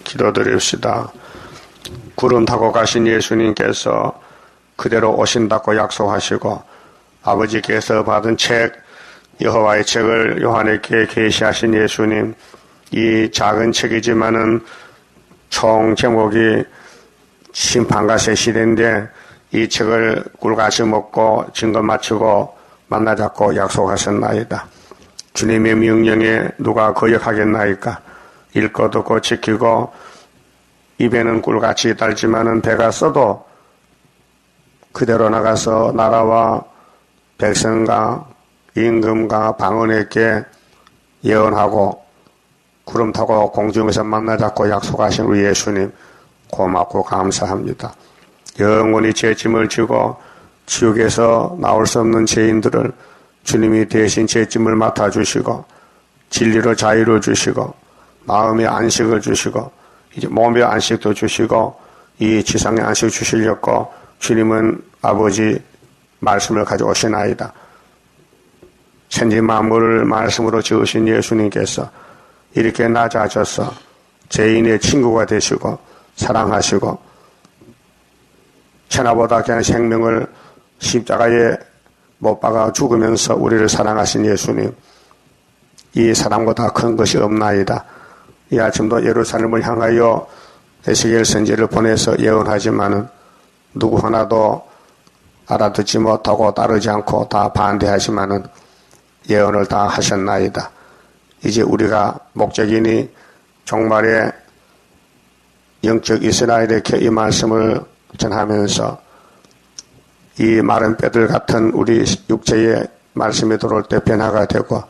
기도드립시다. 구름 타고 가신 예수님께서 그대로 오신다고 약속하시고 아버지께서 받은 책, 여호와의 책을 요한에게 계시하신 예수님, 이 작은 책이지만은 총 제목이 심판과 새 시대인데 이 책을 꿀같이 먹고 증거 마치고 만나자고 약속하셨나이다. 주님의 명령에 누가 거역하겠나이까? 읽고 듣고 지키고 입에는 꿀같이 달지만은 배가 써도 그대로 나가서 나라와 백성과 임금과 방언에게 예언하고 구름 타고 공중에서 만나자고 약속하신 우리 예수님 고맙고 감사합니다. 영원히 제 짐을 지고 지옥에서 나올 수 없는 죄인들을 주님이 대신 제 짐을 맡아주시고 진리로 자유를 주시고 마음의 안식을 주시고 이제 몸의 안식도 주시고 이 지상의 안식을 주시려고 주님은 아버지 말씀을 가져오시나이다. 천지 만물을 말씀으로 지으신 예수님께서 이렇게 낮아져서 죄인의 친구가 되시고 사랑하시고 천하보다 귀한 생명을 십자가에 못 박아 죽으면서 우리를 사랑하신 예수님, 이 사랑보다 큰 것이 없나이다. 이 아침도 예루살렘을 향하여 에스겔 선지를 보내서 예언하지만은 누구 하나도 알아듣지 못하고 따르지 않고 다 반대하지만은 예언을 다 하셨나이다. 이제 우리가 목적이니 종말의 영적 이스라엘에게 이 말씀을 전하면서 이 마른 뼈들 같은 우리 육체의 말씀이 들어올 때 변화가 되고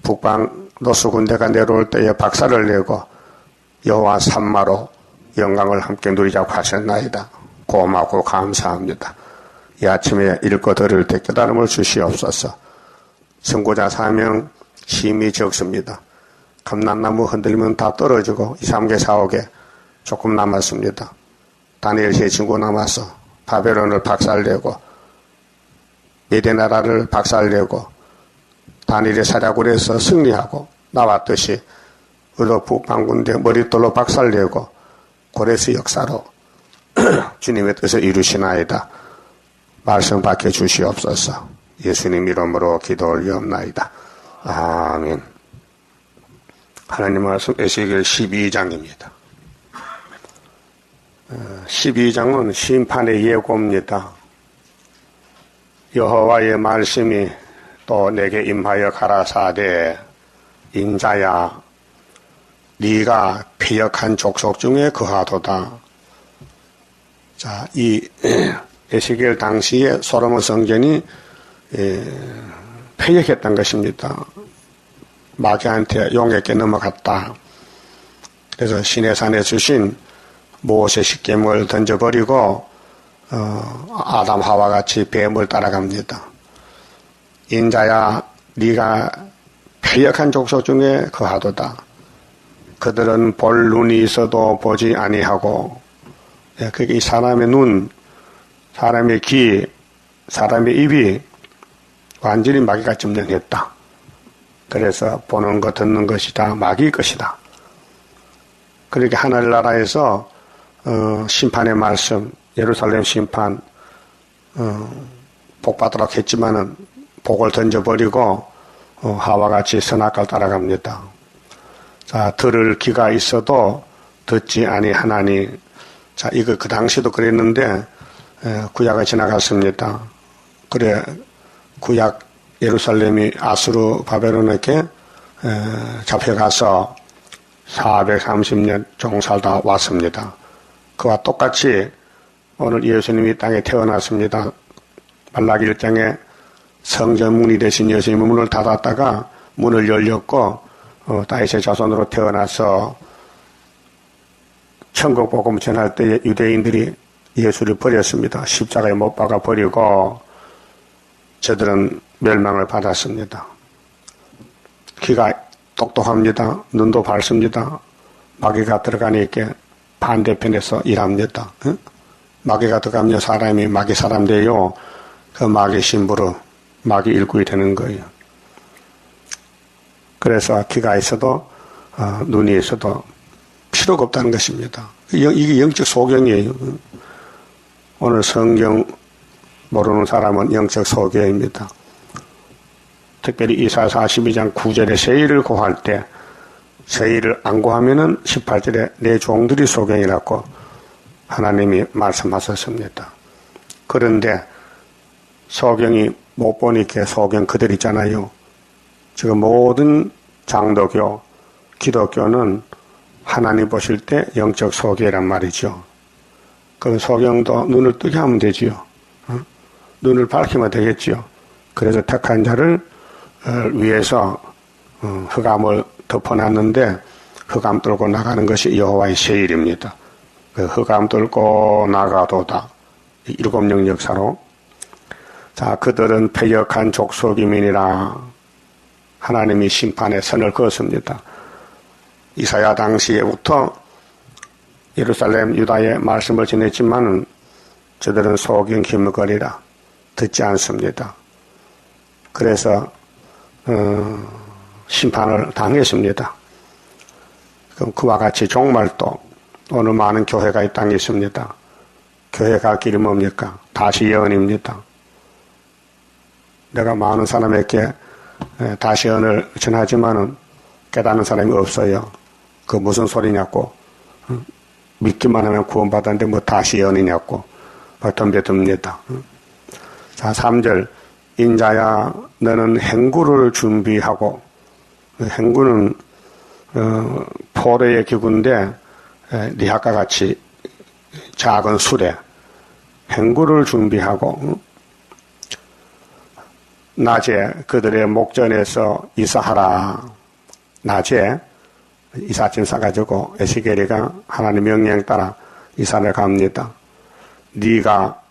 북방 노수 군대가 내려올 때에 박살을 내고 여호와 산마로 영광을 함께 누리자고 하셨나이다. 고맙고 감사합니다. 이 아침에 읽고 들을 때 깨달음을 주시옵소서. 선고자 사명 힘이 적습니다. 감람나무 흔들리면 다 떨어지고 2, 3개, 4개 조금 남았습니다. 다니엘 세 친구 남아서 바벨론을 박살내고 메대 나라를 박살내고 다니엘의 사자굴에서 승리하고 나왔듯이 의도 북방군대 머릿돌로 박살내고 고레스 역사로 주님의 뜻을 이루시나이다. 말씀 받게 주시옵소서. 예수님 이름으로 기도 올리옵나이다. 아멘. 하나님 말씀 에스겔 12장입니다. 12장은 심판의 예고입니다. 여호와의 말씀이 또 내게 임하여 가라사대 인자야 네가 패역한 족속 중에 거하도다. 자, 이 에스겔 당시에 솔로몬 성전이 패역했던 것입니다. 마귀한테 용에게 넘어갔다. 그래서 시내산에 주신 모세 십계명을 던져버리고 아담 하와 같이 뱀을 따라갑니다. 인자야 네가 패역한 족속 중에 거하도다. 그들은 볼 눈이 있어도 보지 아니하고 그게 사람의 눈, 사람의 귀, 사람의 입이 완전히 마귀가 점령했다. 그래서 보는 것 듣는 것이 다 마귀 것이다. 그렇게 하늘나라에서 심판의 말씀, 예루살렘 심판 복받도록 했지만은 복을 던져버리고 하와같이 선악과를 따라갑니다. 자, 들을 귀가 있어도 듣지 아니하나니. 자, 이거 그 당시도 그랬는데 구약이 지나갔습니다. 그래 구약 예루살렘이 아수르 바벨론에게 잡혀가서 430년 종살다 왔습니다. 그와 똑같이 오늘 예수님이 땅에 태어났습니다. 말라기 1장에 성전 문이 되신 예수님의 문을 닫았다가 문을 열렸고 다윗의 자손으로 태어나서 천국 복음 전할 때에 유대인들이 예수를 버렸습니다. 십자가에 못 박아 버리고 저들은 멸망을 받았습니다. 귀가 똑똑합니다. 눈도 밝습니다. 마귀가 들어가니까 반대편에서 일합니다. 마귀가 들어가면 사람이 마귀 사람 돼요. 그 마귀 신부로 마귀 일꾼이 되는 거예요. 그래서 귀가 있어도 눈이 있어도 필요가 없다는 것입니다. 이게 영적 소경이에요. 오늘 성경 모르는 사람은 영적 소경입니다. 특별히 이사야 42장 9절에 세일을 구할 때 세일을 안 구하면은 18절에 내 종들이 소경이라고 하나님이 말씀하셨습니다. 그런데 소경이 못 보니까 소경 그들 있잖아요. 지금 모든 장도교, 기독교는 하나님 보실 때 영적 소경이란 말이죠. 그 소경도 눈을 뜨게 하면 되지요. 눈을 밝히면 되겠지요. 그래서 택한 자를 위해서 흑암을 덮어놨는데 흑암 뚫고 나가는 것이 여호와의 세일입니다. 그 흑암 뚫고 나가도다. 7령 역사로. 자, 그들은 패역한 족속이민이라 하나님이 심판의 선을 그었습니다. 이사야 당시에부터 예루살렘 유다에 말씀을 전했지만은 저들은 소경 기뭇거리라 듣지 않습니다. 그래서 심판을 당했습니다. 그럼 그와 같이 종말도 오늘 많은 교회가 이 땅에 있습니다. 교회 갈 길이 뭡니까? 다시 예언입니다. 내가 많은 사람에게 다시 예언을 전하지만은 깨닫는 사람이 없어요. 그 무슨 소리냐고. 믿기만 하면 구원받았는데 뭐 다시 예언이냐고. 덤벼듭니다. 자, 3절. 인자야 너는 행구를 준비하고, 행구는 포로의 기구인데 리학과 같이 작은 수레, 행구를 준비하고 낮에 그들의 목전에서 이사하라. 낮에 이삿짐 싸가지고 에스겔이가 하나님 명령 따라 이사를 갑니다. 네가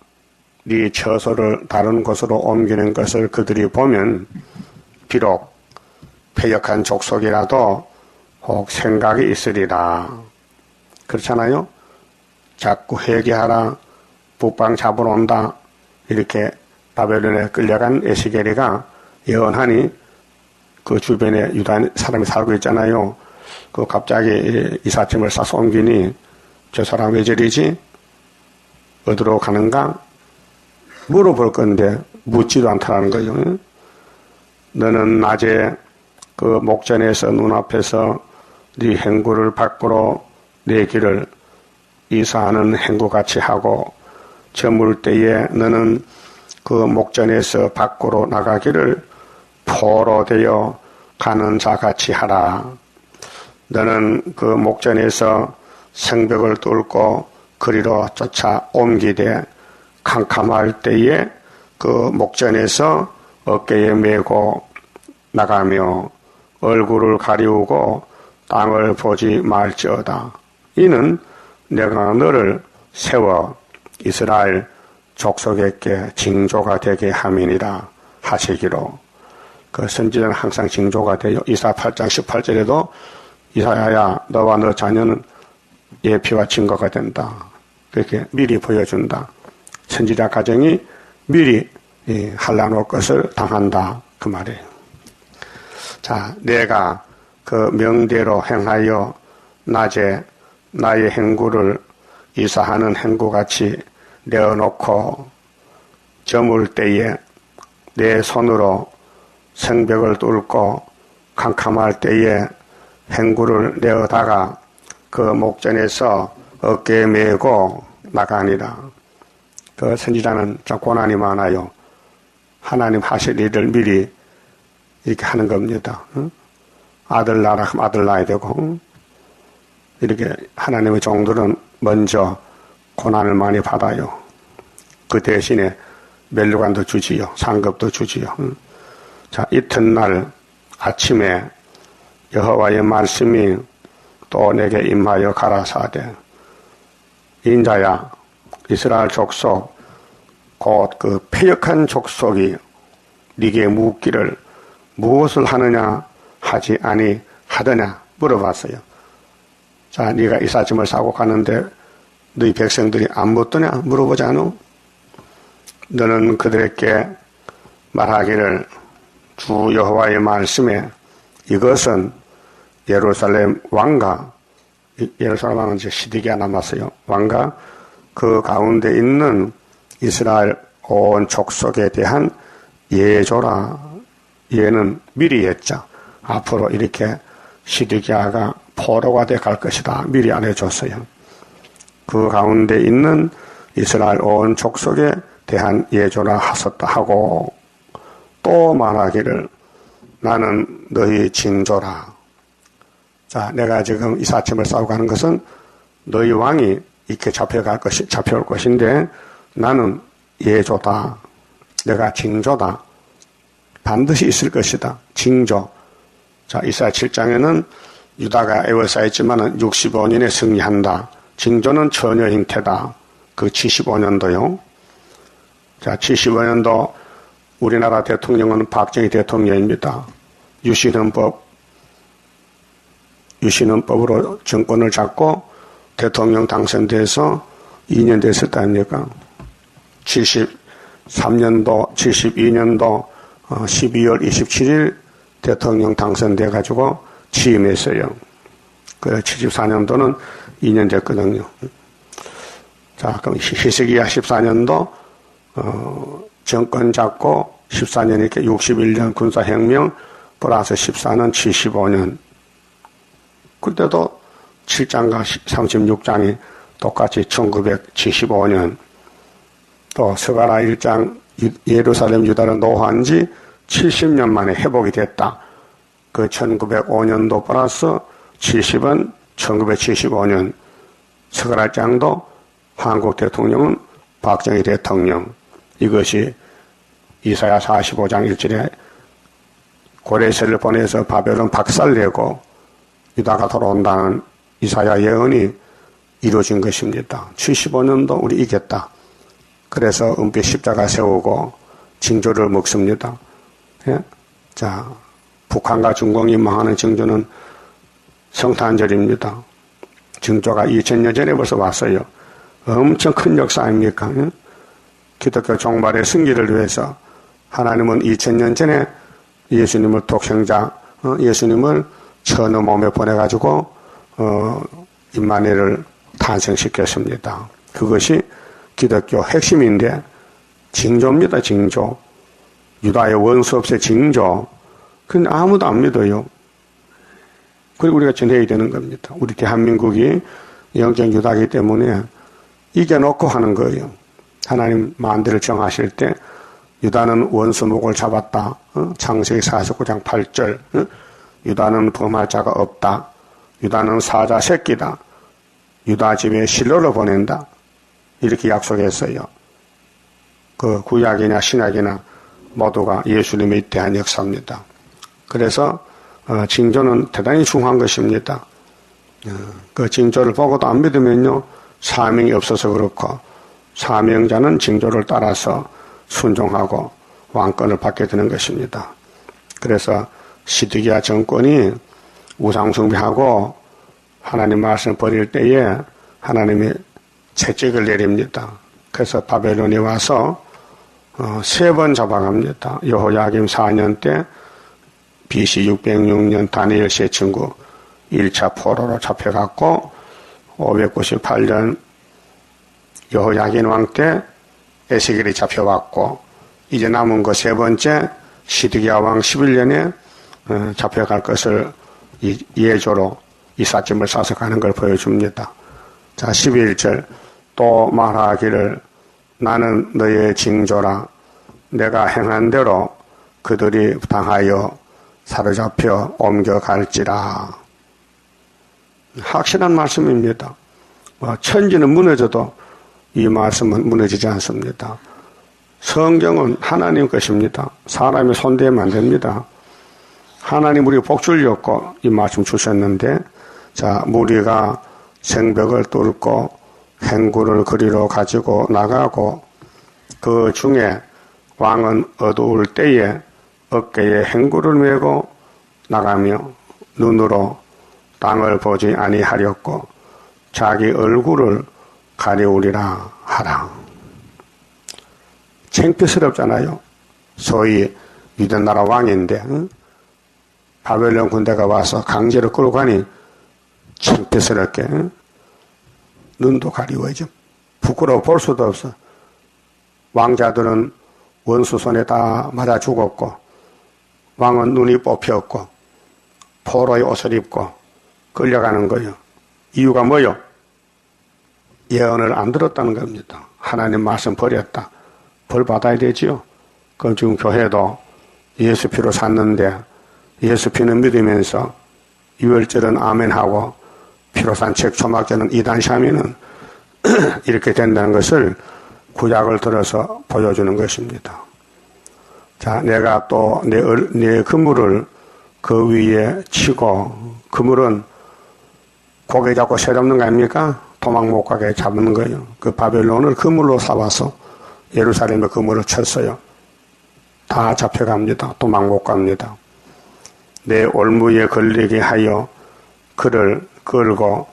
네 처소를 다른 곳으로 옮기는 것을 그들이 보면 비록 패역한 족속이라도 혹 생각이 있으리라. 그렇잖아요? 자꾸 회개하라. 북방 잡으러 온다. 이렇게 바벨론에 끌려간 에스겔이가 예언하니 그 주변에 유다 사람이 살고 있잖아요. 그 갑자기 이삿짐을 싸서 옮기니 저 사람 왜 저리지? 어디로 가는가? 물어볼 건데 묻지도 않다라는 거죠. 너는 낮에 그 목전에서 눈앞에서 네 행구를 밖으로 내 길을 이사하는 행구같이 하고 저물 때에 너는 그 목전에서 밖으로 나가기를 포로되어 가는 자같이 하라. 너는 그 목전에서 성벽을 뚫고 그리로 쫓아 옮기되 캄캄할 때에 그 목전에서 어깨에 메고 나가며 얼굴을 가리우고 땅을 보지 말지어다. 이는 내가 너를 세워 이스라엘 족속에게 징조가 되게 함이니라 하시기로. 그 선지자는 항상 징조가 되어 이사 8장 18절에도 이사야야 너와 너 자녀는 예표와 증거가 된다. 그렇게 미리 보여준다. 선지자 가정이 미리 할라놓을 것을 당한다. 그 말이에요. 자, 내가 그 명대로 행하여 낮에 나의 행구를 이사하는 행구같이 내어놓고 저물 때에 내 손으로 성벽을 뚫고 캄캄할 때에 행구를 내어다가 그 목전에서 어깨에 메고 나가니라. 그 선지자는 좀 고난이 많아요. 하나님 하실 일을 미리 이렇게 하는 겁니다. 아들 낳으라 하면 아들 낳아야 되고, 이렇게 하나님의 종들은 먼저 고난을 많이 받아요. 그 대신에 멸류관도 주지요. 상급도 주지요. 자, 이튿날 아침에 여호와의 말씀이 또 내게 임하여 가라사대 인자야 이스라엘 족속 곧 그 패역한 족속이 네게 묻기를 무엇을 하느냐 하지 아니하더냐 물어봤어요. 자, 네가 이삿짐을 싸고 가는데 너희 백성들이 안 묻더냐 물어보지 않아? 너는 그들에게 말하기를 주 여호와의 말씀에 이것은 예루살렘 왕과 예루살렘 왕은 이제 시드기야 남았어요. 왕과 그 가운데 있는 이스라엘 온 족속에 대한 예조라. 얘는 미리 했자. 앞으로 이렇게 시드기야가 포로가 돼 갈 것이다. 미리 알려줬어요. 그 가운데 있는 이스라엘 온 족속에 대한 예조라 하셨다 하고 또 말하기를 나는 너희 징조라. 자, 내가 지금 이삿짐을 싸고 가는 것은 너희 왕이 이렇게 잡혀올 것인데 나는 예조다. 내가 징조다. 반드시 있을 것이다. 징조. 자, 이사야 7장에는 유다가 애워싸였지만 65년에 승리한다. 징조는 처녀 형태다. 그 75년도요. 자, 75년도 우리나라 대통령은 박정희 대통령입니다. 유신헌법으로 정권을 잡고 대통령 당선돼서 2년 됐을 때 아닙니까? 73년도, 72년도 12월 27일 대통령 당선돼가지고 취임했어요. 그 74년도는 2년 됐거든요. 자, 그럼 히스기야 14년도 정권 잡고 14년 이렇게 61년 군사혁명 플러스 14는 75년. 그때도 7장과 36장이 똑같이 1975년. 또 스가랴 1장 예루살렘 유다를 노한 지 70년 만에 회복이 됐다. 그 1905년도 플러스 70은 1975년. 스가랴 장도 한국 대통령은 박정희 대통령. 이것이 이사야 45장 1절에 고레세를 보내서 바벨론 박살내고 유다가 돌아온다는 이사야 예언이 이루어진 것입니다. 75년도 우리 이겼다. 그래서 은빛 십자가 세우고 징조를 먹습니다. 예? 자, 북한과 중공이 망하는 징조는 성탄절입니다. 징조가 2000년 전에 벌써 왔어요. 엄청 큰 역사 아닙니까? 예? 기독교 종말의 승리를 위해서 하나님은 2000년 전에 예수님을 독생자, 예수님을 천의 몸에 보내가지고 임마누엘을 탄생시켰습니다. 그것이 기독교 핵심인데 징조입니다. 징조. 유다의 원수 없의 징조. 근데 아무도 안 믿어요. 그리고 우리가 전해야 되는 겁니다. 우리 대한민국이 영적 유다이기 때문에 이겨놓고 하는 거예요. 하나님 만대를 정하실 때 유다는 원수목을 잡았다. 창세기 49장 8절. 유다는 범할 자가 없다. 유다는 사자 새끼다. 유다 집에 실로를 보낸다. 이렇게 약속했어요. 그 구약이나 신약이나 모두가 예수님에 대한 역사입니다. 그래서 징조는 대단히 중요한 것입니다. 그 징조를 보고도 안 믿으면요 사명이 없어서 그렇고 사명자는 징조를 따라서 순종하고 왕권을 받게 되는 것입니다. 그래서 시드기야 정권이 우상숭배하고 하나님 말씀을 버릴 때에 하나님이 채찍을 내립니다. 그래서 바벨론이 와서 3번 잡아갑니다. 여호야김 4년 때 BC 606년 다니엘 세 친구 1차 포로로 잡혀갔고 598년 여호야긴 왕 때 에스겔이 잡혀왔고 이제 남은 거 3번째 시드기야 왕 11년에 잡혀갈 것을 예조로 이삿짐을 싸서 가는 걸 보여줍니다. 자, 11절 또 말하기를 나는 너의 징조라 내가 행한 대로 그들이 당하여 사로잡혀 옮겨갈지라. 확실한 말씀입니다. 천지는 무너져도 이 말씀은 무너지지 않습니다. 성경은 하나님 것입니다. 사람이 손대면 안 됩니다. 하나님 우리 복 주려고 이 말씀 주셨는데 자, 무리가 생벽을 뚫고 행구를 그리로 가지고 나가고 그 중에 왕은 어두울 때에 어깨에 행구를 메고 나가며 눈으로 땅을 보지 아니하렸고 자기 얼굴을 가려우리라 하라. 창피스럽잖아요. 소위 유대나라 왕인데 바벨론 군대가 와서 강제로 끌고 가니 창피스럽게 눈도 가리워져. 부끄러워 볼 수도 없어. 왕자들은 원수 손에 다 맞아 죽었고, 왕은 눈이 뽑혔고, 포로의 옷을 입고 끌려가는 거예요. 이유가 뭐요? 예언을 안 들었다는 겁니다. 하나님 말씀 버렸다. 벌 받아야 되지요. 그럼 지금 교회도 예수 피로 샀는데 예수 피는 믿으면서 유월절은 아멘하고 피로 산 책 초막절은 이단시하면은 이렇게 된다는 것을 구약을 들어서 보여주는 것입니다. 자, 내가 또 내 그물을 그 위에 치고, 그물은 고개 잡고 새 잡는 거 아닙니까? 도망 못 가게 잡는 거예요. 그 바벨론을 그물로 삼아서 예루살렘에 그물을 쳤어요. 다 잡혀갑니다. 도망 못 갑니다. 내 올무에 걸리게 하여 그를 끌고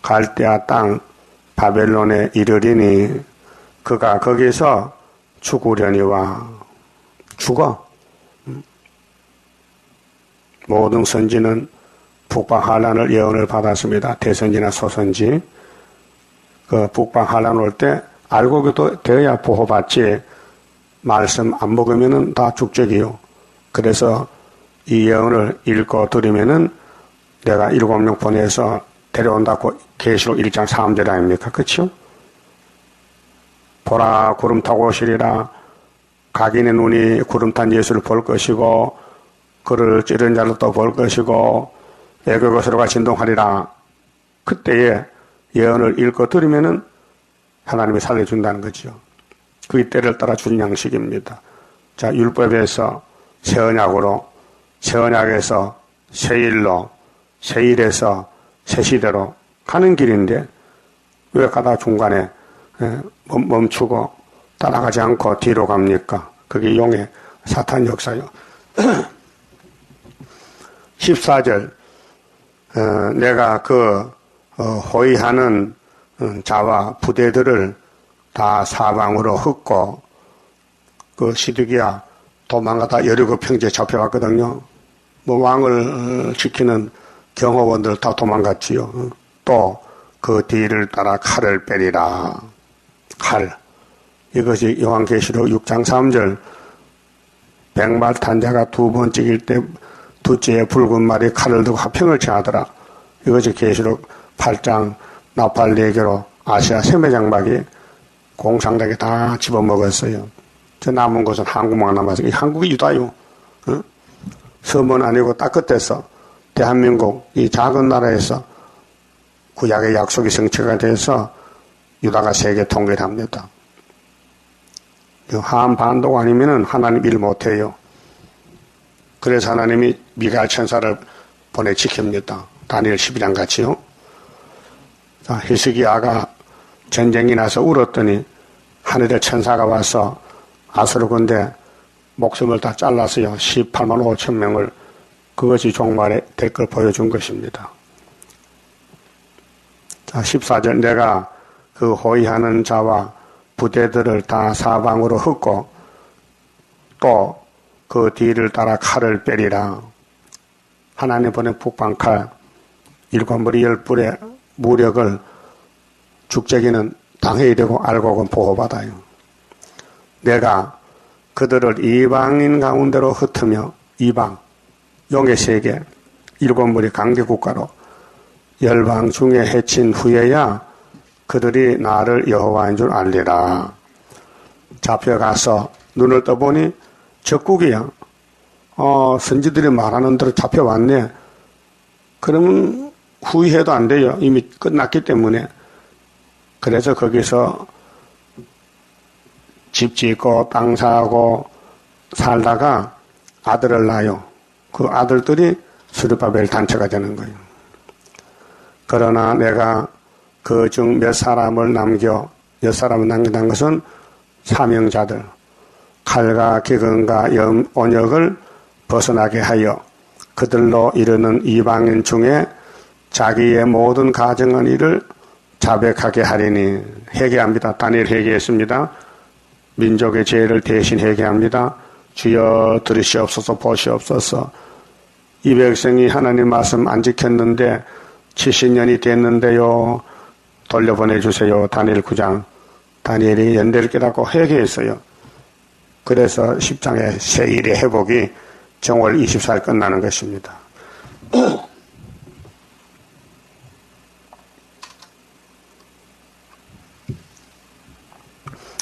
갈대아 땅 바벨론에 이르리니 그가 거기서 죽으려니와. 죽어. 모든 선지는 북방환란을 예언을 받았습니다. 대선지나 소선지. 그 북방환란 올 때 알고 되어야 보호받지, 말씀 안 먹으면은 다 죽적이요. 그래서 이 예언을 읽고 들으면은 내가 7명 보내서 데려온다고 계시록 1장 3절 아닙니까? 그쵸? 보라 구름 타고 오시리라. 각인의 눈이 구름 탄 예수를 볼 것이고 그를 찌른 자를 또 볼 것이고 애굽의 서로가 진동하리라. 그때에 예언을 읽고 들으면은 하나님이 살려준다는 거죠. 그 때를 따라 준 양식입니다. 자, 율법에서 새 언약으로, 새 언약에서 새 일로, 새 일에서 새 시대로 가는 길인데 왜 가다 중간에 멈추고 따라가지 않고 뒤로 갑니까? 그게 용의 사탄 역사요. 14절 내가 그 호위하는 자와 부대들을 다 사방으로 흩고, 그 시드기야 도망가다 여리고 평지에 잡혀갔거든요. 뭐 왕을 지키는 경호원들 다 도망갔지요. 또 그 뒤를 따라 칼을 빼리라. 칼. 이것이 요한계시록 6장 3절. 백말 탄자가 2번 찍일 때 둘째에 붉은 말이 칼을 들고 화평을 청하더라. 이것이 계시록 8장 나팔 4개로 아시아 세매장막이 공상당에 다 집어먹었어요. 저 남은 것은 한국만 남았어요. 한국이 유다요. 어? 섬은 아니고 딱 끝에서 대한민국 이 작은 나라에서 구약의 약속이 성취가 돼서 유다가 세계 통일을 합니다. 한반도가 아니면은 하나님 일 못해요. 그래서 하나님이 미가엘 천사를 보내 지킵니다. 다니엘 11장 같이요. 자, 히스기야가 전쟁이 나서 울었더니 하늘의 천사가 와서 아수르 군대 목숨을 다 잘랐어요. 18만 5천 명을. 그것이 종말에 될 걸 보여준 것입니다. 자, 14절 내가 그 호위하는 자와 부대들을 다 사방으로 흩고 또 그 뒤를 따라 칼을 빼리라. 하나님 보낸 북방칼 7무리 10불의 무력을 죽재기는 당해야 되고 알고 보호받아요. 내가 그들을 이방인 가운데로 흩으며 이방 용의 세계 7무리 강대국가로 열방 중에 해친 후에야 그들이 나를 여호와인 줄 알리라. 잡혀가서 눈을 떠보니 적국이야. 선지들이 말하는 대로 잡혀왔네. 그러면 후회해도 안 돼요. 이미 끝났기 때문에. 그래서 거기서 집 짓고 땅 사고 살다가 아들을 낳아요. 그 아들들이 스룹바벨 단체가 되는 거예요. 그러나 내가 그 중 몇 사람을 남긴다는 것은 사명자들, 칼과 기근과 온역을 벗어나게 하여 그들로 이르는 이방인 중에 자기의 모든 가정한 일을 자백하게 하리니. 회개합니다. 다니엘 회개했습니다. 민족의 죄를 대신 회개합니다. 주여 들으시옵소서 보시옵소서. 이 백성이 하나님 말씀 안 지켰는데 70년이 됐는데요. 돌려보내주세요. 다니엘 9장. 다니엘이 연대를 깨닫고 회개했어요. 그래서 10장의 세일의 회복이 정월 24일 끝나는 것입니다.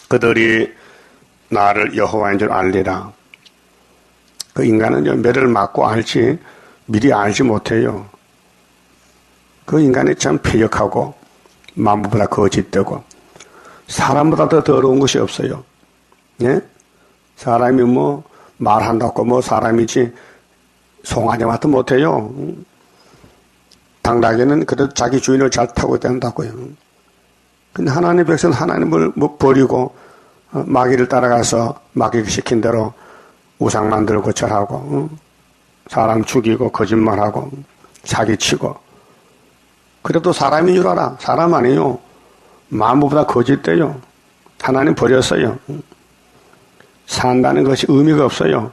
그들이 나를 여호와인 줄 알리라. 그 인간은 매를 맞고 알지 미리 알지 못해요. 그 인간이 참 패역하고 만물보다 거짓되고 사람보다 더 더러운 것이 없어요. 예? 사람이 뭐 말한다고 뭐 사람이지 송아지 맛도 못해요. 당나귀는 그래도 자기 주인을 잘 타고 된다고요. 근데 하나님의 백성은 하나님을 뭐 버리고 마귀를 따라가서 마귀 시킨 대로 우상 만들고 절하고 사람 죽이고 거짓말하고 사기치고 그래도 사람인 줄 알아. 사람 아니에요. 만물보다 거짓돼요. 하나님 버렸어요. 산다는 것이 의미가 없어요.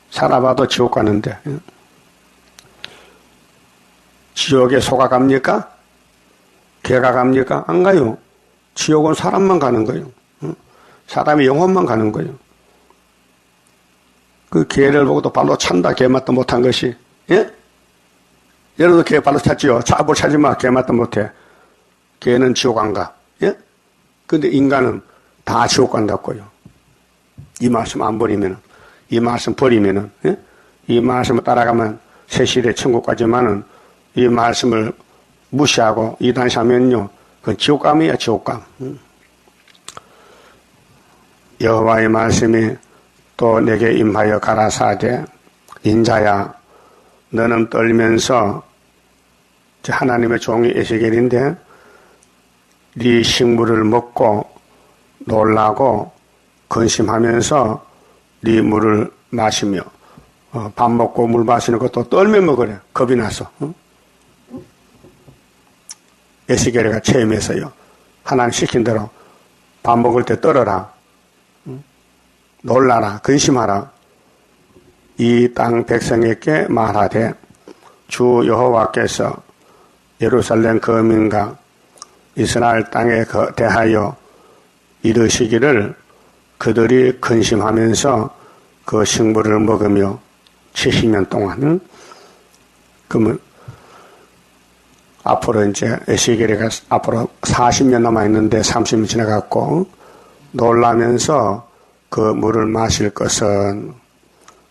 살아봐도 지옥 가는데. 지옥에 소가 갑니까? 개가 갑니까? 안 가요. 지옥은 사람만 가는 거예요. 사람의 영혼만 가는 거예요. 그 개를 보고 또 발로 찬다. 개 맛도 못한 것이. 예? 여러분도 개 발로 찼지요. 뭘 차지 마. 개 맛도 못해. 개는 지옥 안 가. 예? 근데 인간은 다 지옥 간다고요. 이 말씀 안 버리면은, 이 말씀 버리면은, 예? 이 말씀을 따라가면 세실의 천국 가지만은 이 말씀을 무시하고 이단시하면요, 그건 지옥감이야, 지옥감. 여호와의 말씀이 또 내게 임하여 가라사대, 인자야, 너는 떨면서, 하나님의 종이 에스겔인데, 네 식물을 먹고 놀라고 근심하면서 네 물을 마시며 밥 먹고 물 마시는 것도 떨며 먹으래. 겁이 나서. 에스겔이가 체험해서요. 하나님 시킨 대로 밥 먹을 때 떨어라. 놀라라. 근심하라. 이 땅 백성에게 말하되 주 여호와께서 예루살렘 거민과 이스라엘 땅에 대하여 이르시기를 그들이 근심하면서 그 식물을 먹으며 70년 동안 그러면 앞으로 이제 에스겔이가 앞으로 40년 남아있는데 30년 지나갔고 놀라면서 그 물을 마실 것은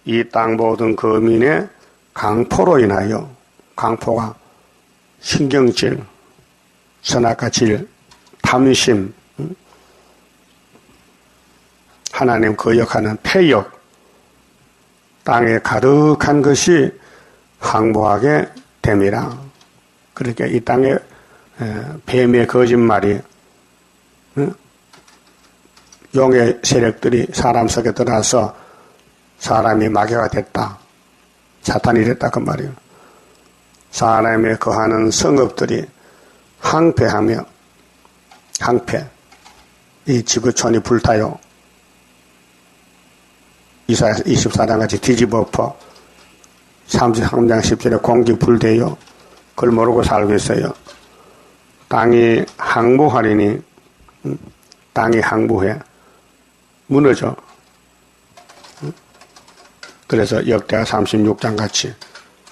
이 땅 모든 거민의 강포로 인하여 강포가 신경질 선악과 질, 탐심, 하나님 거역하는 패역, 땅에 가득한 것이 항복하게 됨이라. 그러니까 이 땅에 뱀의 거짓말이 용의 세력들이 사람 속에 들어와서 사람이 마귀가 됐다. 사탄이 됐다 그 말이에요. 사람에 거하는 성읍들이 항폐하며 항폐 이 지구촌이 불타요. 이사야 24장 같이 뒤집어 엎어 33장 10절에 공기 불대요. 그걸 모르고 살고 있어요. 땅이 항복하리니 땅이 항복해 무너져. 그래서 역대하 36장 같이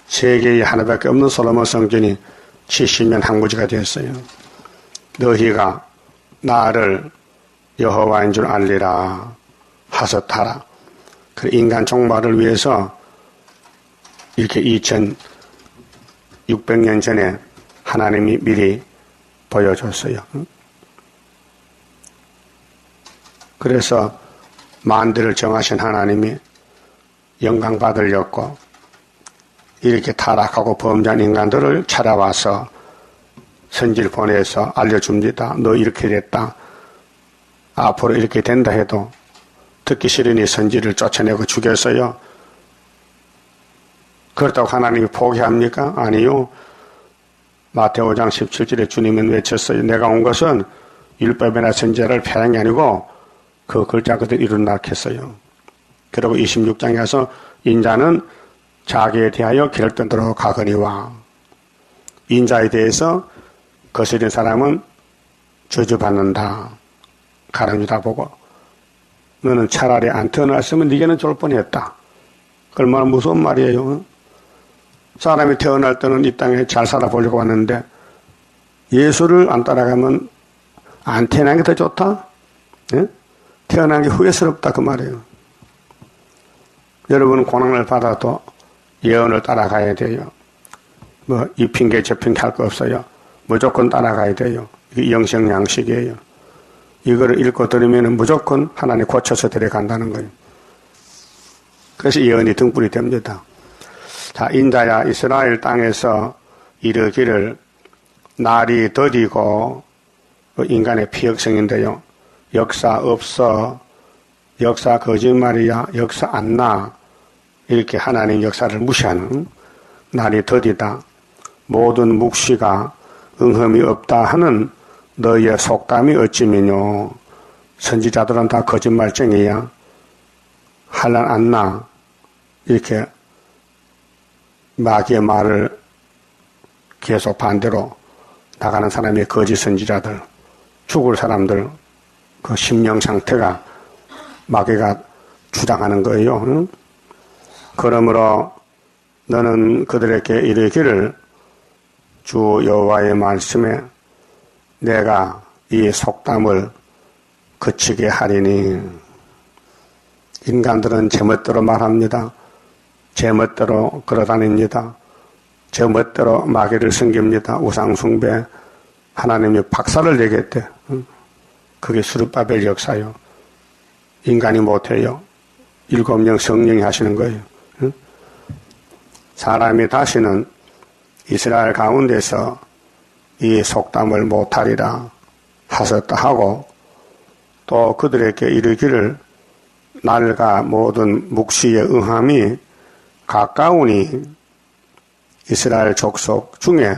세계에 하나밖에 없는 솔로몬 성전이 70년 항구지가 되었어요. 너희가 나를 여호와인 줄 알리라 하셨다라. 그 인간 종말을 위해서 이렇게 2600년 전에 하나님이 미리 보여줬어요. 그래서 만대를 정하신 하나님이 영광 받으려고 이렇게 타락하고 범죄한 인간들을 찾아와서 선지를 보내서 알려줍니다. 너 이렇게 됐다. 앞으로 이렇게 된다 해도 듣기 싫으니 선지를 쫓아내고 죽였어요. 그렇다고 하나님이 포기합니까? 아니요. 마태오 5장 17절에 주님은 외쳤어요. 내가 온 것은 율법이나 선지자를 폐한 게 아니고 그 글자 그대로 이룬다 했어요. 그리고 26장에 가서 인자는 자기에 대하여 기록되도록 하거니와 인자에 대해서 거스린 사람은 저주받는다. 가랑주다 보고 너는 차라리 안 태어났으면 네게는 좋을 뻔했다. 얼마나 무서운 말이에요. 사람이 태어날 때는 이 땅에 잘 살아보려고 하는데 예수를 안 따라가면 안 태어난 게 더 좋다? 예? 태어난 게 후회스럽다 그 말이에요. 여러분은 고난을 받아도 예언을 따라가야 돼요. 뭐 이 핑계 저 핑계 할 거 없어요. 무조건 따라가야 돼요. 이게 영성양식이에요. 이거를 읽고 들으면 무조건 하나님 고쳐서 데려간다는 거예요. 그래서 예언이 등불이 됩니다. 자, 인자야 이스라엘 땅에서 이르기를 날이 더디고 인간의 피역성인데요. 역사 없어, 역사 거짓말이야, 역사 안 나. 이렇게 하나님 역사를 무시하는 날이 더디다. 모든 묵시가 응흠이 없다 하는 너희의 속담이 어찌미뇨. 선지자들은 다 거짓말쟁이야. 한란 안 나. 이렇게 마귀의 말을 계속 반대로 나가는 사람이 거짓 선지자들, 죽을 사람들, 그 심령 상태가 마귀가 주장하는 거예요. 응? 그러므로 너는 그들에게 이르기를 주 여호와의 말씀에 내가 이 속담을 그치게 하리니. 인간들은 제멋대로 말합니다. 제멋대로 걸어다닙니다. 제멋대로 마귀를 섬깁니다. 우상숭배. 하나님이 박살을 내겠대. 그게 스룹바벨 역사요. 인간이 못해요. 7명 성령이 하시는 거예요. 사람이 다시는 이스라엘 가운데서 이 속담을 못하리라 하셨다 하고 또 그들에게 이르기를 날과 모든 묵시의 응함이 가까우니 이스라엘 족속 중에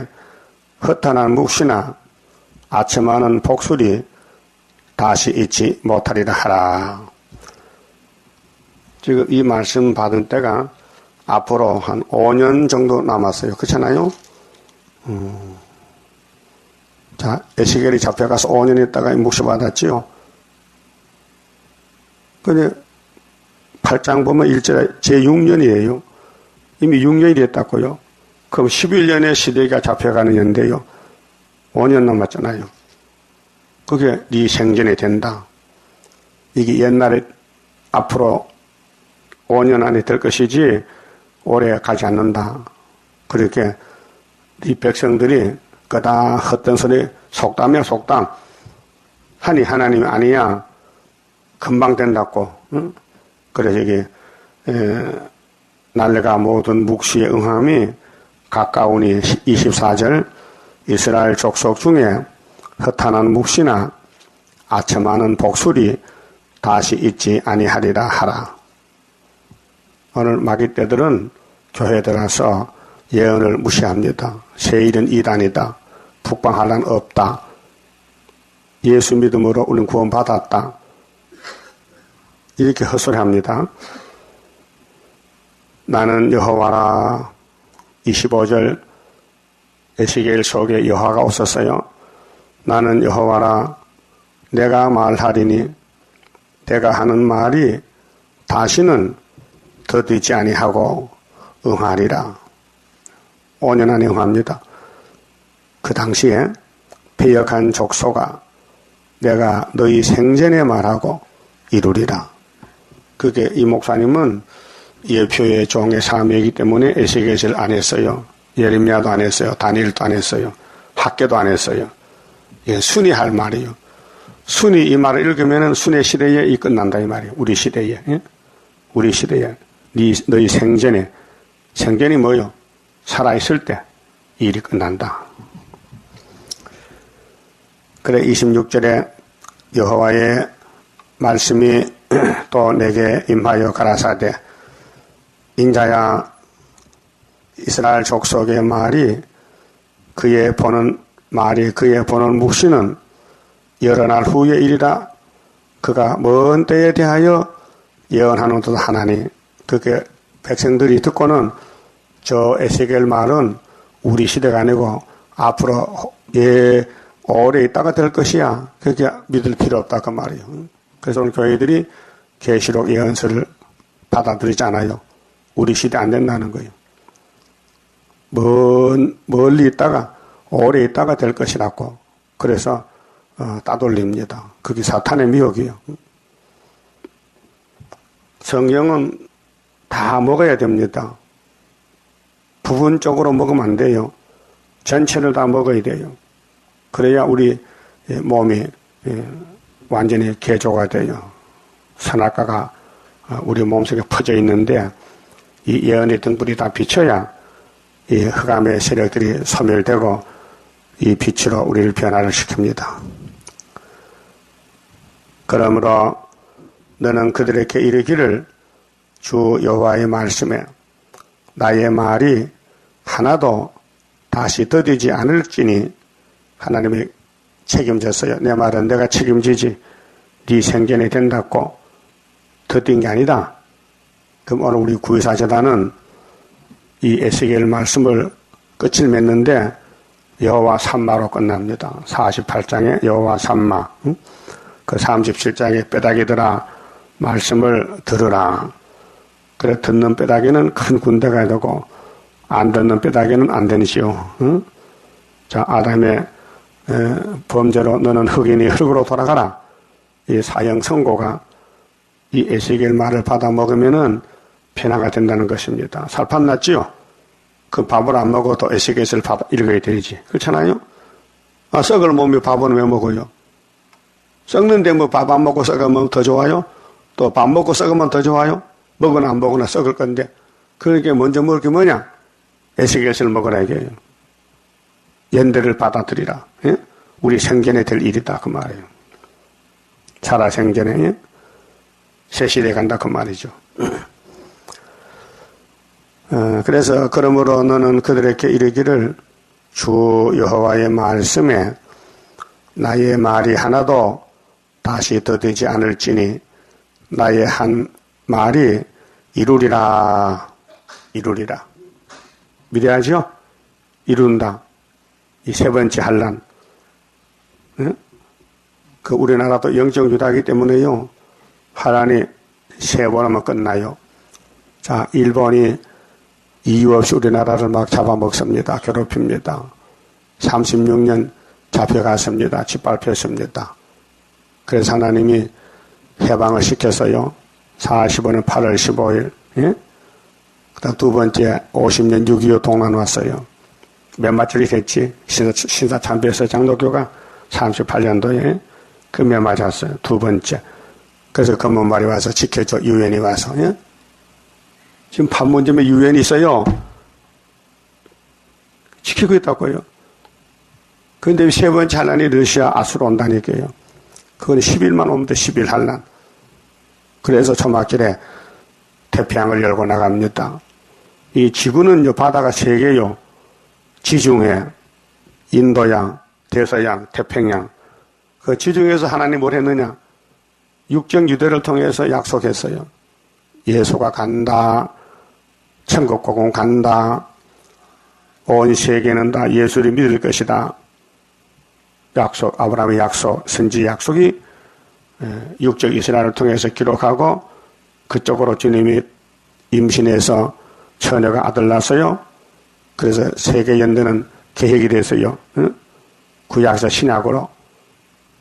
허탄한 묵시나 아첨하는 복술이 다시 잊지 못하리라 하라. 지금 이 말씀 받은 때가 앞으로 한 5년 정도 남았어요. 그렇잖아요? 자, 에스겔이 잡혀가서 5년 있다가 묵시 받았지요. 근데 8장 보면 1절에 제6년이에요. 이미 6년이 됐다고요. 그럼 11년에 시대가 잡혀가는 연대요. 5년 남았잖아요. 그게 네 생전에 된다. 이게 옛날에 앞으로 5년 안에 될 것이지 오래 가지 않는다. 그렇게 이 백성들이 그다 헛된 소리 속담이야 속담. 하니 하나님이 아니야. 금방 된다고. 응? 그래서 이게 날래가 모든 묵시의 응함이 가까우니 24절 이스라엘 족속 중에 허탄한 묵시나 아첨하는 복술이 다시 있지 아니하리라 하라. 오늘 마귀 떼들은 교회 들어가서 예언을 무시합니다. 세일은 이단이다. 북방할 난 없다. 예수 믿음으로 우리는 구원받았다. 이렇게 헛소리합니다. 나는 여호와라. 25절 에스겔 속에 여호와가 오셨어요. 나는 여호와라. 내가 말하리니 내가 하는 말이 다시는 더디지 아니하고 응하리라. 5년 안에 응합니다. 그 당시에 패역한 족소가 내가 너희 생전에 말하고 이루리라. 그게 이 목사님은 예표의 종의 사명이기 때문에 에스겔을 안 했어요. 예레미야도 안 했어요. 다니엘도 안 했어요. 학계도 안 했어요. 예, 순위 할 말이에요. 순위 이 말을 읽으면 순의 시대에 이 끝난다 이 말이에요. 우리 시대에. 예? 우리 시대에. 너희 생전에. 생전이 뭐요? 살아있을 때 일이 끝난다. 그래 26절에 여호와의 말씀이 또 내게 임하여 가라사대 인자야 이스라엘 족속의 말이 그의 보는 묵시는 여러 날 후의 일이라. 그가 먼 때에 대하여 예언하는 듯 하나니 그게 백성들이 듣고는 저 에스겔 말은 우리 시대가 아니고 앞으로 오래 있다가 될 것이야. 그렇게 믿을 필요 없다 그 말이에요. 그래서 오늘 교회들이 계시록 예언서를 받아들이지 않아요. 우리 시대 안 된다는 거예요. 멀리 있다가 오래 있다가 될 것이라고. 그래서 따돌립니다. 그게 사탄의 미혹이에요. 성경은 다 먹어야 됩니다. 부분적으로 먹으면 안 돼요. 전체를 다 먹어야 돼요. 그래야 우리 몸이 완전히 개조가 돼요. 선악과가 우리 몸속에 퍼져 있는데 이 예언의 등불이 다 비춰야 이 흑암의 세력들이 소멸되고 이 빛으로 우리를 변화를 시킵니다. 그러므로 너는 그들에게 이르기를 주 여호와의 말씀에 나의 말이 하나도 다시 더디지 않을지니 하나님이 책임졌어요. 내 말은 내가 책임지지 네 생전에 된다고 더딘 게 아니다. 그럼 오늘 우리 구의사재단은 이 에스겔 말씀을 끝을 맺는데 여호와 산마로 끝납니다. 48장에 여호와 산마, 그 37장에 뼈다귀들아 말씀을 들으라. 그래 듣는 뼈다귀는 큰 군대가 되고 안 듣는 뼈다귀는 안 되지요. 자, 아담의 범죄로 너는 흑인이 흙으로 돌아가라. 이 사형 선고가 이 에스겔 말을 받아 먹으면은 변화가 된다는 것입니다. 살판 났지요? 그 밥을 안 먹어도 에스겔을 읽어야 되지. 그렇잖아요? 썩을 몸이 밥은 왜 먹어요? 썩는데 뭐 밥 안 먹고 썩으면 더 좋아요? 또 밥 먹고 썩으면 더 좋아요? 먹으나 안 먹으나 썩을 건데. 그러니까 먼저 먹을 게 뭐냐? 에스겔을 먹으라 이게요. 연대를 받아들이라. 예? 우리 생전에 될 일이다 그 말이에요. 살아 생전에 예? 새 시대 간다 그 말이죠. 그래서 그러므로 너는 그들에게 이르기를 주 여호와의 말씀에 나의 말이 하나도 다시 더디지 않을지니 나의 한 말이 이루리라. 미래하죠? 이룬다. 이 세 번째 환란. 그 우리나라도 영적 유다이기 때문에요. 환란이 세 번 하면 끝나요. 자, 일본이 이유 없이 우리나라를 막 잡아먹습니다. 괴롭힙니다. 36년 잡혀갔습니다. 짓밟혔습니다. 그래서 하나님이 해방을 시켰어요. 45년 8월 15일. 예? 그다음 두 번째 50년 6.25 동란 왔어요. 몇 마절이 됐지? 신사참배에서 장로교가 38년도에 그 몇 맞았어요. 두 번째. 그래서 검은말이 와서 지켜줘. 유엔이 와서. 예? 지금 판문점에 유엔이 있어요. 지키고 있다고요. 그런데 세 번째 환란이 러시아 아수로 온다니까요. 그건 10일만 오면 돼. 10일 환란. 그래서 초막길에 태평양을 열고 나갑니다. 이 지구는요, 바다가 세 개요. 지중해, 인도양, 대서양, 태평양. 그 지중해에서 하나님 뭘 했느냐? 육정 유대를 통해서 약속했어요. 예수가 간다. 천국공은 간다. 온 세계는 다 예수를 믿을 것이다. 약속, 아브라함의 약속, 선지 약속이 육적 이스라엘을 통해서 기록하고 그쪽으로 주님이 임신해서 처녀가 아들 낳았어요. 그래서 세계 연대는 계획이 돼서요. 구약에서 신약으로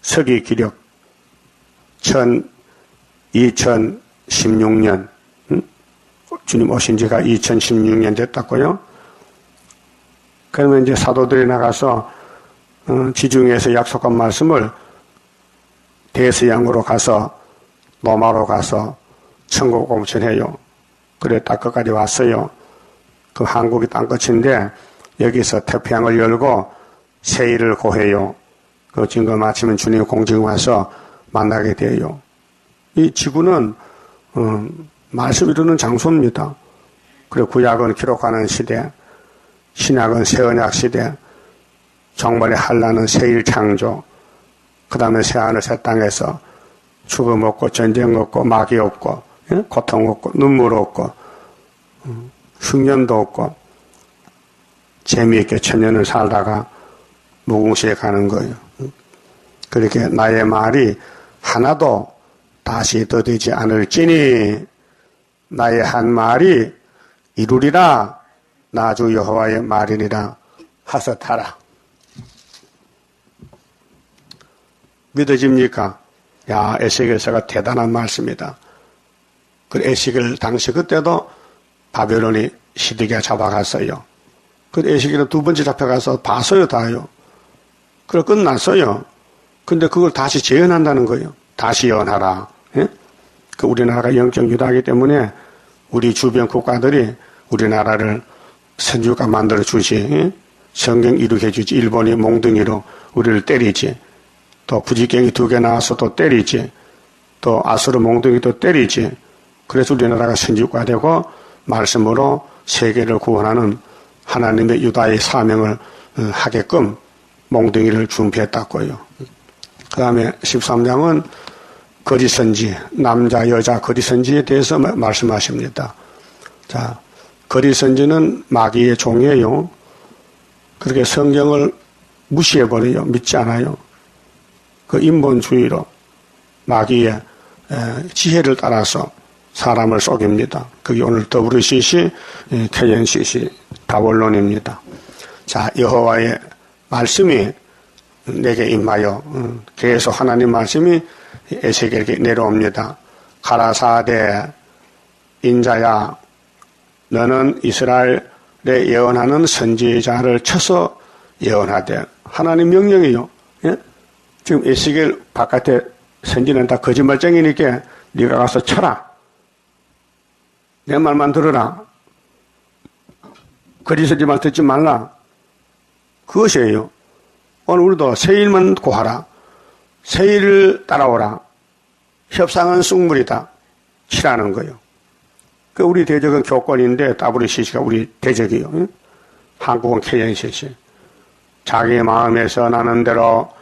서기 기력 2016년 주님 오신 지가 2016년 됐다고요. 그러면 이제 사도들이 나가서 지중해에서 약속한 말씀을 대서양으로 가서 로마로 가서 천국 공천해요. 그래 딱 끝까지 왔어요. 그 한국이 땅끝인데 여기서 태평양을 열고 세일을 고해요. 그 증거 마치면 주님 공중 와서 만나게 돼요. 이 지구는 말씀 이루는 장소입니다. 그리고 구약은 기록하는 시대, 신약은 새언약 시대, 정말의 한란은 새일 창조, 그 다음에 새하늘 새 땅에서 죽음 없고 전쟁 없고 마귀 없고 고통 없고 눈물 없고 흉년도 없고 재미있게 천년을 살다가 무궁시에 가는 거예요. 그렇게 나의 말이 하나도 다시 더디지 않을지니 나의 한 말이 이루리라. 나 주 여호와의 말이니라 하셨하라. 믿어집니까? 야, 에스겔서가 대단한 말씀이다. 그 에스겔 당시 그때도 바벨론이 시드기야 잡아갔어요. 그 에스겔은 두 번째 잡혀가서 봤어요, 다요. 그래 끝났어요. 근데 그걸 다시 재현한다는 거예요. 다시 예언하라. 예? 그 우리나라가 영적 유다이기 때문에 우리 주변 국가들이 우리나라를 선지국가 만들어 주지. 예? 성경 이루게 해주지. 일본이 몽둥이로 우리를 때리지. 또 부지경이 2개 나와서 또 때리지. 또 아수르 몽둥이도 때리지. 그래서 우리나라가 선지국가 되고 말씀으로 세계를 구원하는 하나님의 유다의 사명을 하게끔 몽둥이를 준비했다고요. 그 다음에 13장은 거리선지, 남자, 여자 거리선지에 대해서 말씀하십니다. 자, 거리선지는 마귀의 종이에요. 그렇게 성경을 무시해버려요. 믿지 않아요. 그 인본주의로 마귀의 지혜를 따라서 사람을 속입니다. 그게 오늘 WCC, KNCC 다원론입니다. 자, 여호와의 말씀이 내게 임하여 계속 하나님 말씀이 에스겔에게 내려옵니다. 가라사대 인자야 너는 이스라엘에 예언하는 선지자를 쳐서 예언하되 하나님 명령이요. 예? 지금 에스겔 바깥에 선지는 다 거짓말쟁이니까 네가 가서 쳐라. 내 말만 들어라. 거짓선지 말 듣지 말라. 그것이에요. 오늘 우리도 세일만 고하라. 세일을 따라오라. 협상은 쑥물이다. 치라는 거예요. 그 우리 대적은 교권인데 WCC가 우리 대적이요. 응? 한국은 KNCC. 자기 마음에서 나는 대로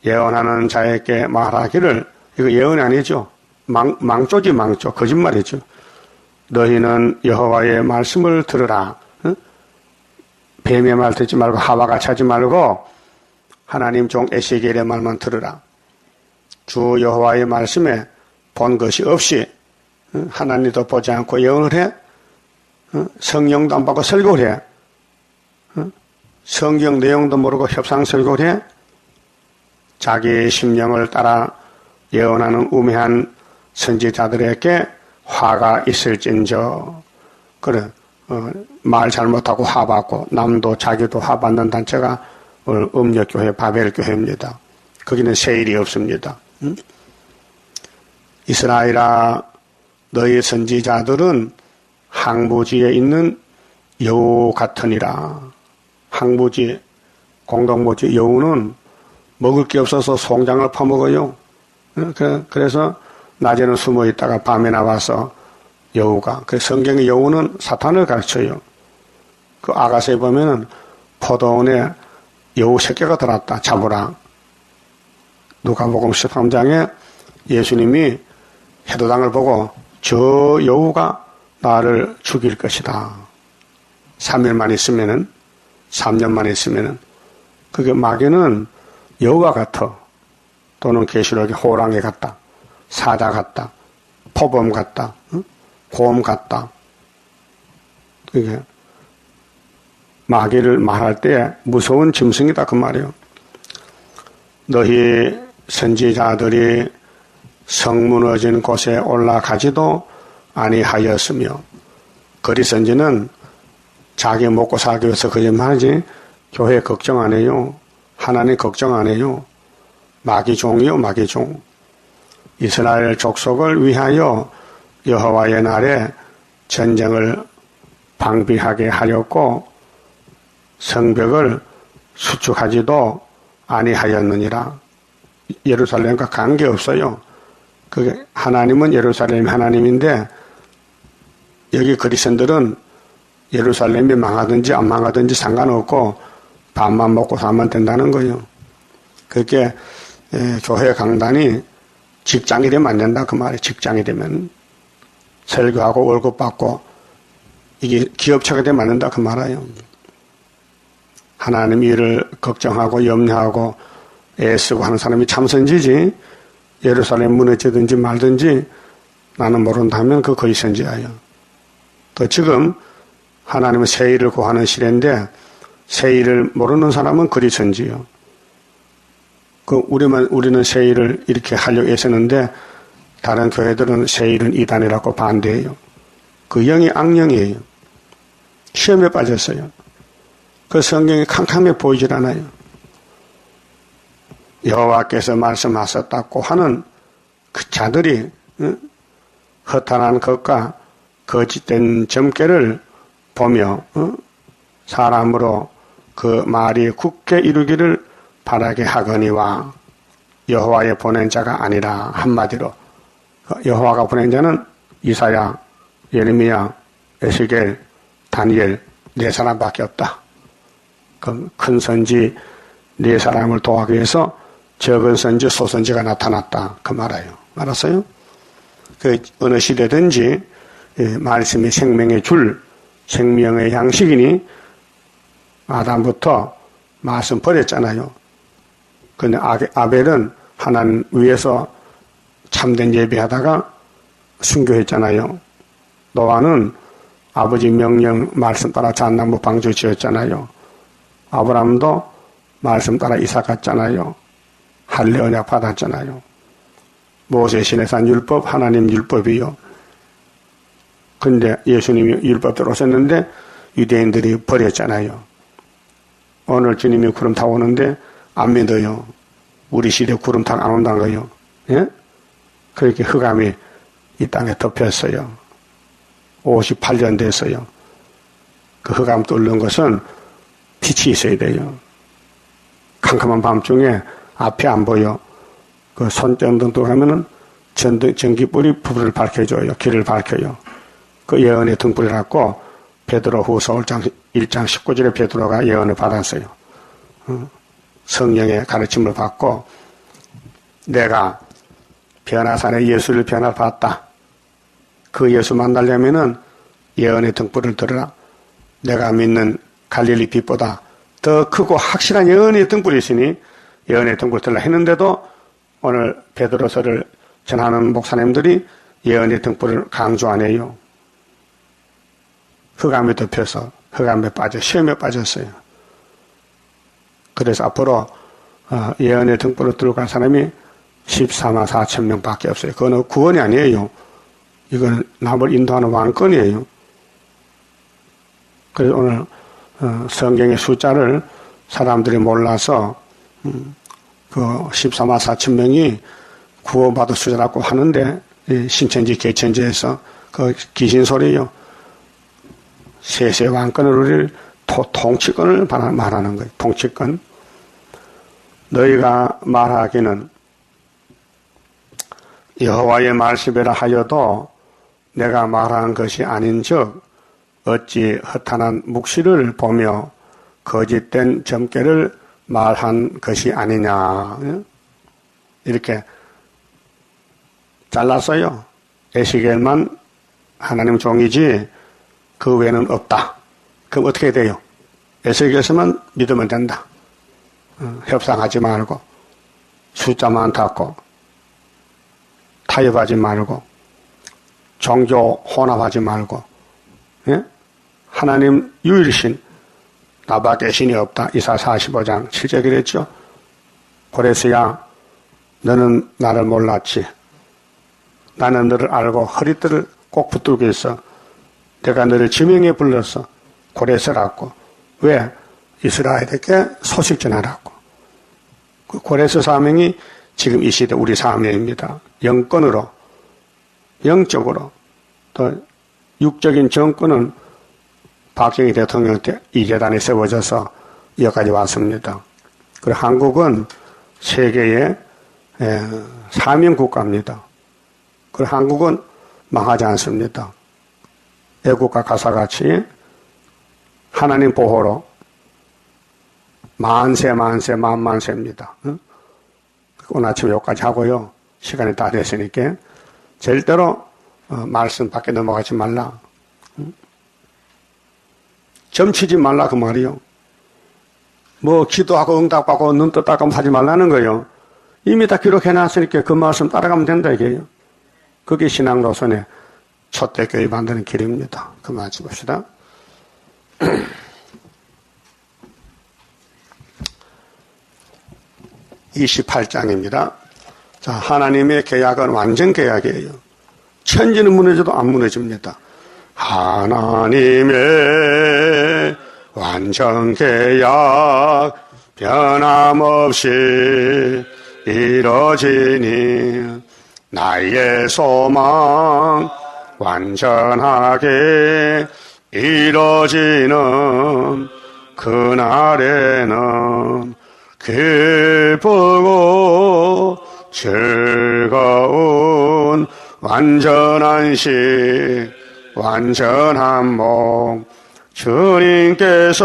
예언하는 자에게 말하기를 이거 예언이 아니죠. 망조지 망조. 거짓말이죠. 너희는 여호와의 말씀을 들으라. 응? 뱀의 말 듣지 말고 하와같이 하지 말고 하나님 종 에스겔의 말만 들으라. 주 여호와의 말씀에 본 것이 없이 하나님도 보지 않고 예언을 해? 성령도 안 받고 설교를 해? 성경 내용도 모르고 협상 설교를 해? 자기의 심령을 따라 예언하는 우매한 선지자들에게 화가 있을진저. 그래, 말 잘못하고 화받고 남도 자기도 화받는 단체가 오늘 음력교회 바벨교회입니다. 거기는 세일이 없습니다. 이스라엘아 너희 선지자들은 항부지에 있는 여우 같으니라. 항부지, 공동부지 여우는 먹을 게 없어서 송장을 퍼먹어요. 그래서 낮에는 숨어 있다가 밤에 나와서 여우가. 그 성경의 여우는 사탄을 가르쳐요. 그 아가서에 보면은 포도원에 여우 새끼가 들었다. 잡으라. 누가복음 13장에 예수님이 해도당을 보고 저 여우가 나를 죽일 것이다. 3일만 있으면은 3년만 있으면은 그게 마귀는 여우와 같아. 또는 계시록의 호랑이 같다. 사자 같다. 포범 같다. 곰 같다. 그게 마귀를 말할 때 무서운 짐승이다 그 말이에요. 너희 선지자들이 성 무너진 곳에 올라가지도 아니하였으며 거리선지는 자기 먹고 살기 위해서 거짓말하지 교회 걱정 안 해요. 하나님 걱정 안 해요. 마귀종이요 마귀종. 이스라엘 족속을 위하여 여호와의 날에 전쟁을 방비하게 하였고 성벽을 수축하지도 아니하였느니라. 예루살렘과 관계없어요. 그게 하나님은 예루살렘이 하나님인데 여기 그리스도인들은 예루살렘이 망하든지 안 망하든지 상관없고 밥만 먹고 살면 된다는 거예요. 그렇게 교회 강단이 직장이 되면 안 된다 그 말이에요. 직장이 되면 설교하고 월급 받고 이게 기업체가 되면 안 된다 그 말이에요. 하나님 일을 걱정하고 염려하고 애쓰고 하는 사람이 참선지지, 예루살렘 무너지든지 말든지 나는 모른다면 그 거의 선지자예요. 또 지금 하나님은 새 일을 구하는 시대인데 새 일을 모르는 사람은 그리 선지요. 우리는 새 일을 이렇게 하려고 애쓰는데 다른 교회들은 새 일은 이단이라고 반대해요. 그 영이 악령이에요. 시험에 빠졌어요. 그 성경이 캄캄해 보이질 않아요. 여호와께서 말씀하셨다고 하는 그 자들이 허탄한 것과 거짓된 점괘를 보며 사람으로 그 말이 굳게 이루기를 바라게 하거니와 여호와의 보낸 자가 아니라. 한마디로 여호와가 보낸 자는 이사야, 예레미야, 에스겔, 다니엘 네 사람밖에 없다. 그 큰 선지 네 사람을 도하기 위해서 적은 선지, 소선지가 나타났다. 그 말이에요. 알았어요? 그 어느 시대든지 말씀이 생명의 줄, 생명의 양식이니 아담부터 말씀 버렸잖아요. 근데 아벨은 하나님 위해서 참된 예배하다가 순교했잖아요. 노아는 아버지 명령 말씀 따라 잣나무 방주 지었잖아요. 아브라함도 말씀 따라 이사 갔잖아요. 할례 언약 받았잖아요. 모세 시내산 율법, 하나님 율법이요. 근데 예수님이 율법대로 오셨는데 유대인들이 버렸잖아요. 오늘 주님이 구름 타고 오는데 안 믿어요. 우리 시대 구름 타고 안 온다는 거요. 예? 그렇게 흑암이 이 땅에 덮였어요. 58년 됐어요. 그 흑암 뚫는 것은 빛이 있어야 돼요. 캄캄한 밤중에 앞이 안 보여. 그 손전등 들어가면은 전기불이 불을 밝혀줘요. 길을 밝혀요. 그 예언의 등불이라고 베드로 후서 1장 19절에 베드로가 예언을 받았어요. 성령의 가르침을 받고 내가 변화산에 예수를 변화 봤다. 그 예수 만나려면은 예언의 등불을 들어라. 내가 믿는 갈릴리 빛보다 더 크고 확실한 예언의 등불이 있으니 예언의 등불을 들라 했는데도 오늘 베드로서를 전하는 목사님들이 예언의 등불을 강조 안 해요. 흑암에 덮여서 흑암에 빠져 시험에 빠졌어요. 그래서 앞으로 예언의 등불을 들어간 사람이 14만 4천 명밖에 없어요. 그거는 구원이 아니에요. 이건 남을 인도하는 왕권이에요. 그래서 오늘 성경의 숫자를 사람들이 몰라서 그 14만 4천 명이 구원받을 숫자라고 하는데 신천지 개천지에서 그 귀신 소리요. 세세 왕권을 우리를 통치권을 말하는 거예요. 통치권. 너희가 말하기는 여호와의 말씀이라 하여도 내가 말한 것이 아닌즉 어찌 허탄한 묵시를 보며 거짓된 점괘를 말한 것이 아니냐. 이렇게 잘랐어요. 에스겔만 하나님 종이지 그 외에는 없다. 그럼 어떻게 돼요? 에스겔에서만 믿으면 된다. 협상하지 말고 숫자만 닫고 타협하지 말고 종교 혼합하지 말고 예? 하나님 유일신 나밖에 신이 없다. 이사 45장 7절 그랬죠. 고레스야 너는 나를 몰랐지. 나는 너를 알고 허리띠를 꼭 붙들고 있어. 내가 너를 지명에 불러서 고레스라고. 왜? 이스라엘에게 소식 전하라고. 그 고레스 사명이 지금 이 시대 우리 사명입니다. 영권으로, 영적으로, 또 육적인 정권은 박정희 대통령 때 이 계단에 세워져서 여기까지 왔습니다. 그리고 한국은 세계의 사명국가입니다. 그리고 한국은 망하지 않습니다. 애국가 가사같이 하나님 보호로 만세입니다. 오늘 아침에 여기까지 하고요. 시간이 다 됐으니까 절대로 말씀 밖에 넘어가지 말라. 점치지 말라 그 말이요. 뭐 기도하고 응답하고 눈 떴다고 하지 말라는 거예요. 이미 다 기록해놨으니까 그 말씀 따라가면 된다 이게요. 그게 신앙 노선의 초대교회 만드는 길입니다. 그만 봅시다. 28장입니다. 자, 하나님의 계약은 완전 계약이에요. 천지는 무너져도 안 무너집니다. 하나님의 완전 계약 변함없이 이뤄지니 나의 소망 완전하게 이뤄지는 그날에는 기쁘고 즐거운 완전한 식 완전한 몸 주님께서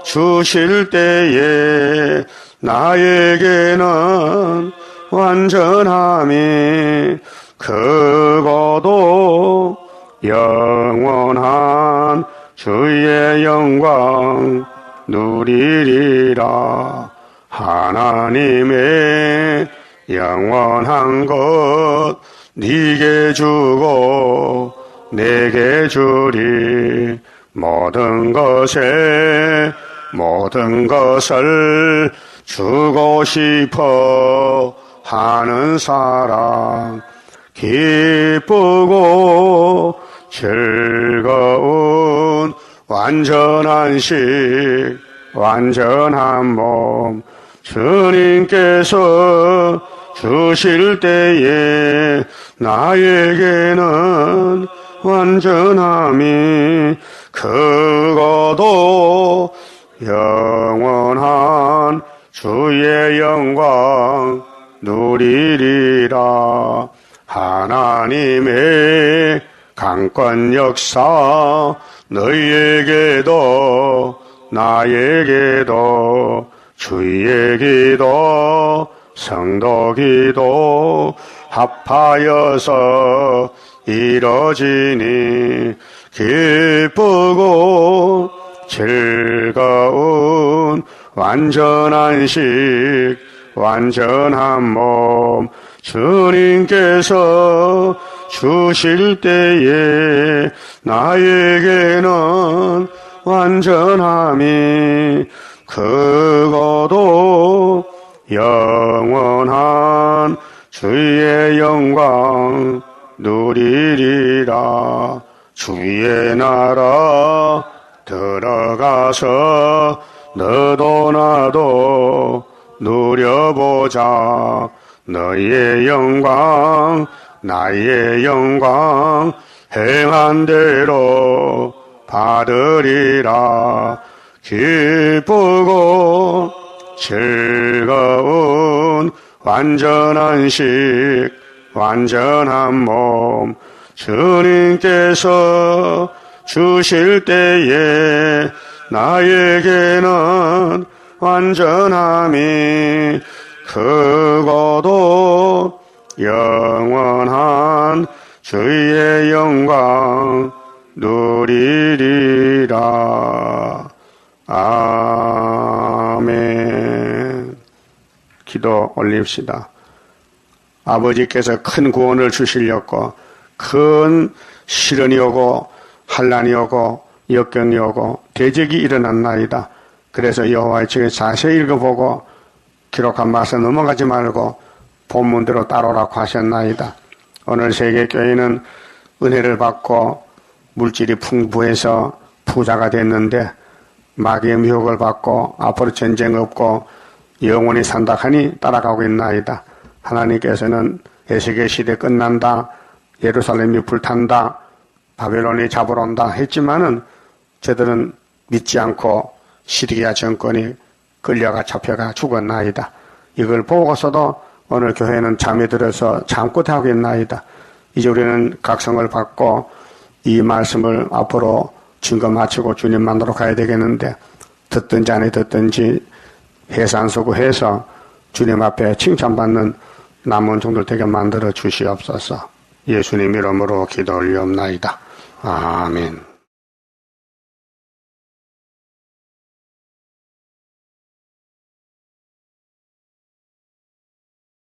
주실 때에 나에게는 완전함이 크고도 영원한 주의 영광 누리리라. 하나님의 영원한 것 네게 주고 내게 주리. 모든 것을 주고 싶어 하는 사랑 기쁘고 즐거운 완전한 식 완전한 몸 주님께서 주실 때에 나에게는 완전함이 크고도 영원한 주의 영광 누리리라. 하나님의 강권 역사 너희에게도 나에게도 주의 기도 성도 기도 합하여서 이뤄지니 기쁘고 즐거운 완전한 식 완전한 몸 주님께서 주실 때에 나에게는 완전함이 크고도 영원한 주의 영광 누리리라. 주의 나라 들어가서 너도 나도 누려보자. 너의 영광 나의 영광 행한 대로 받으리라. 기쁘고 즐거운 완전한 식 완전한 몸 주님께서 주실 때에 나에게는 완전함이 크고도 영원한 주의 영광 누리리라. 아멘. 기도 올립시다. 아버지께서 큰 구원을 주시려고 큰 시련이 오고 환난이 오고 역경이 오고 대적이 일어났나이다. 그래서 여호와의 책을 자세히 읽어보고 기록한 말씀 넘어가지 말고 본문대로 따르라고 하셨나이다. 오늘 세계교회는 은혜를 받고 물질이 풍부해서 부자가 됐는데 마귀의 미혹을 받고 앞으로 전쟁 없고 영원히 산다 하니 따라가고 있나이다. 하나님께서는 에스겔 시대 끝난다, 예루살렘이 불탄다, 바벨론이 잡으러 온다 했지만은 저들은 믿지 않고 시리아 정권이 끌려가 잡혀가 죽었나이다. 이걸 보고서도 오늘 교회는 잠에 들어서 잠꼬대 하고 있나이다. 이제 우리는 각성을 받고 이 말씀을 앞으로 증거 마치고 주님 만나러 가야 되겠는데 듣든지 안 듣든지 해산수고해서 주님 앞에 칭찬받는 남은 종들 되게 만들어 주시옵소서. 예수님 이름으로 기도 올리옵나이다. 아멘.